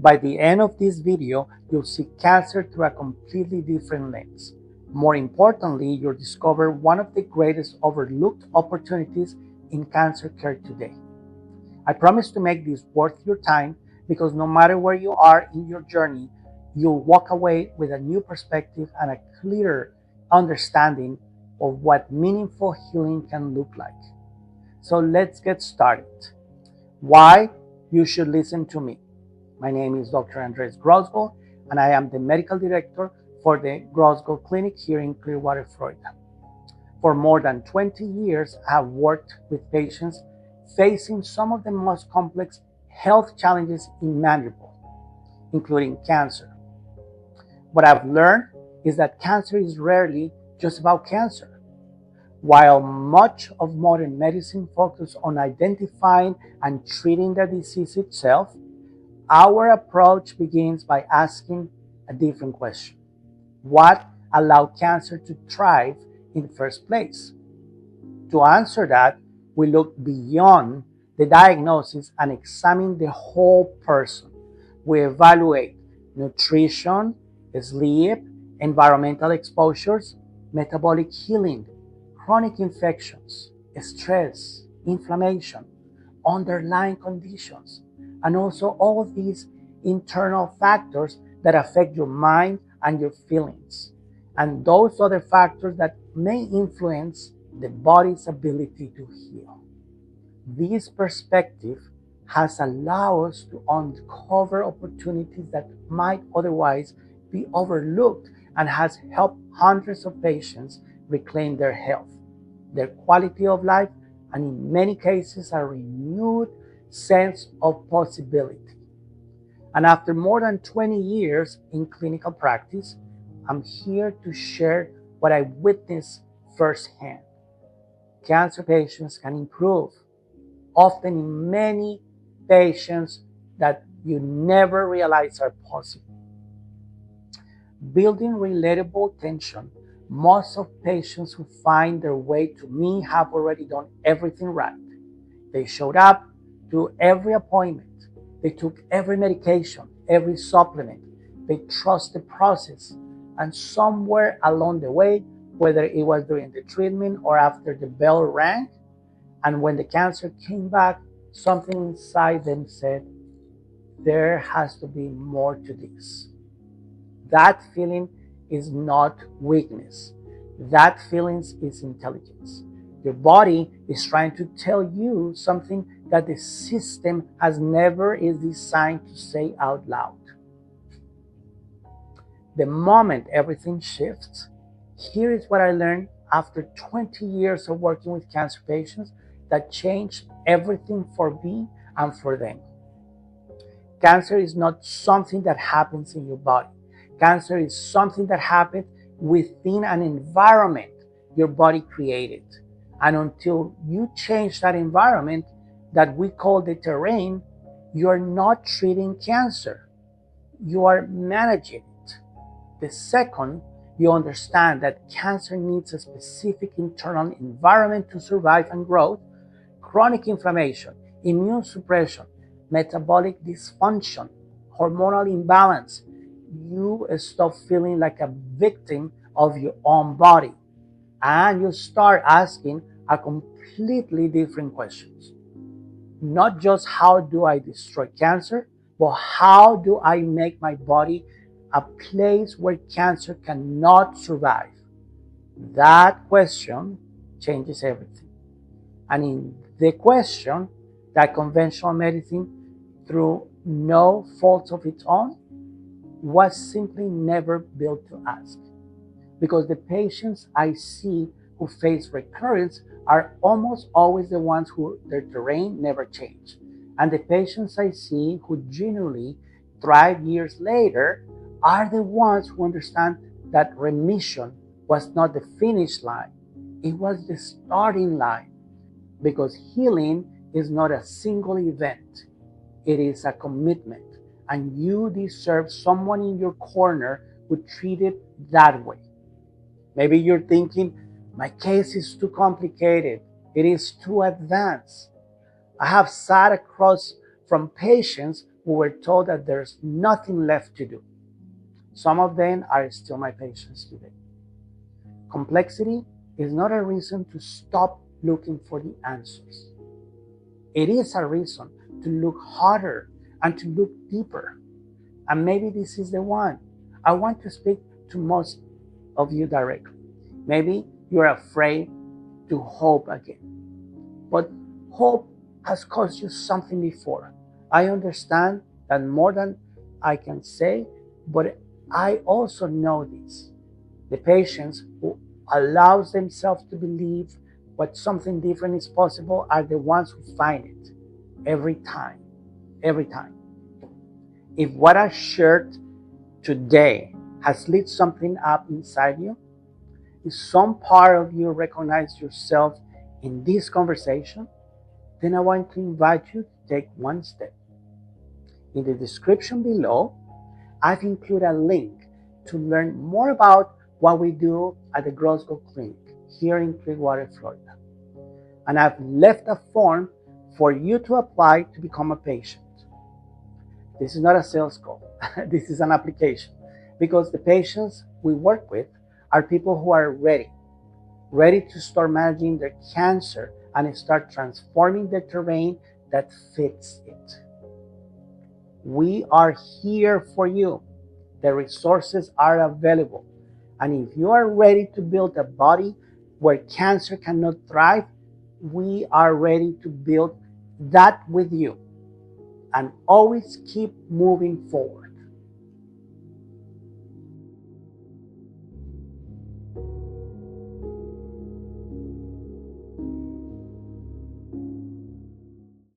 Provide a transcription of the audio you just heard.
By the end of this video, you'll see cancer through a completely different lens. More importantly, you'll discover one of the greatest overlooked opportunities in cancer care today. I promise to make this worth your time because no matter where you are in your journey, you'll walk away with a new perspective and a clearer understanding of what meaningful healing can look like. So let's get started. Why you should listen to me. My name is Dr. Andreas Grossgold, and I am the medical director for the Grossgold Clinic here in Clearwater, Florida. For more than 20 years, I have worked with patients facing some of the most complex health challenges imaginable, including cancer. What I've learned is that cancer is rarely just about cancer. While much of modern medicine focuses on identifying and treating the disease itself, our approach begins by asking a different question. What allowed cancer to thrive in the first place? To answer that, we look beyond the diagnosis and examine the whole person. We evaluate nutrition, sleep, environmental exposures, metabolic healing, chronic infections, stress, inflammation, underlying conditions, and also all of these internal factors that affect your mind and your feelings, and those other factors that may influence the body's ability to heal. This perspective has allowed us to uncover opportunities that might otherwise be overlooked and has helped hundreds of patients reclaim their health, their quality of life, and in many cases a renewed sense of possibility. And after more than 20 years in clinical practice, I'm here to share what I witnessed firsthand. Cancer patients can improve, often in many patients that you never realize are possible. Building relatable tension, most of patients who find their way to me have already done everything right. They showed up to every appointment. They took every medication, every supplement. They trust the process. And somewhere along the way, whether it was during the treatment or after the bell rang, and when the cancer came back, something inside them said, there has to be more to this. That feeling is not weakness. That feeling is intelligence. Your body is trying to tell you something that the system has never is designed to say out loud. The moment everything shifts, here is what I learned after 20 years of working with cancer patients that changed everything for me and for them. Cancer is not something that happens in your body. Cancer is something that happens within an environment your body created. And until you change that environment that we call the terrain, you're not treating cancer. You are managing it. The second, you understand that cancer needs a specific internal environment to survive and grow, chronic inflammation, immune suppression, metabolic dysfunction, hormonal imbalance, you stop feeling like a victim of your own body and you start asking a completely different questions. Not just how do I destroy cancer, but how do I make my body a place where cancer cannot survive? That question changes everything. And in the question that conventional medicine, through no fault of its own, was simply never built to ask. Because the patients I see who face recurrence are almost always the ones who their terrain never changed. And the patients I see who genuinely thrive years later are the ones who understand that remission was not the finish line. It was the starting line. Because healing is not a single event. It is a commitment. And you deserve someone in your corner who treat it that way. Maybe you're thinking, my case is too complicated. It is too advanced. I have sat across from patients who were told that there's nothing left to do. Some of them are still my patients today. Complexity is not a reason to stop looking for the answers. It is a reason to look harder and to look deeper. And maybe this is the one. I want to speak to most of you directly. Maybe you're afraid to hope again. But hope has cost you something before. I understand that more than I can say, but I also know this. The patients who allows themselves to believe what something different is possible are the ones who find it every time. Every time. If what I shared today has lit something up inside you, if some part of you recognize yourself in this conversation, then I want to invite you to take one step. In the description below, I've included a link to learn more about what we do at the Grossgold Clinic here in Clearwater, Florida. And I've left a form for you to apply to become a patient. This is not a sales call. This is an application, because the patients we work with are people who are ready to start managing their cancer and start transforming the terrain that fits it. We are here for you. The resources are available. And if you are ready to build a body where cancer cannot thrive, we are ready to build that with you. And always keep moving forward.